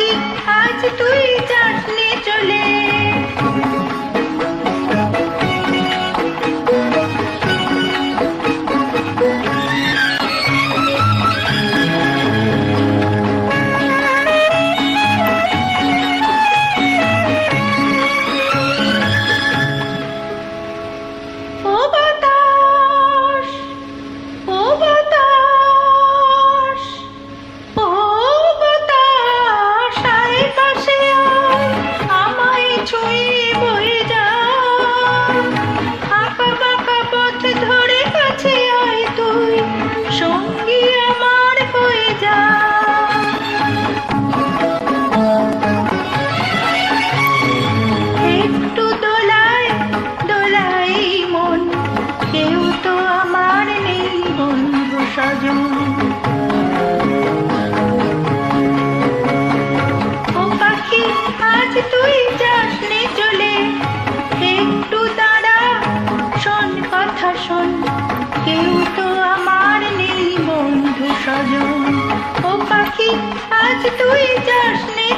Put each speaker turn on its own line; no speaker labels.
পাখি আজ তুই যাসনি চলে। ও বাতাস, ও বাতাস, ও বাতাস, আয় কাছে আয়, আমায় ছুঁয়ে বয়ে যা। আঁকা বাঁকা পথ ধরে কাছে আয় তুই, সঙ্গী আমার হয়ে যা। একটু দোলায় দোলাই মন, কেউ তো আমার নেই বন্ধু স্বজন। ও পাখি আজ তুই যাসনি চলে, একটু দাঁড়া শোন কথা শোন, কেউ তো আমার নেই বন্ধু স্বজন। ও পাখি আজ তুই যাসনি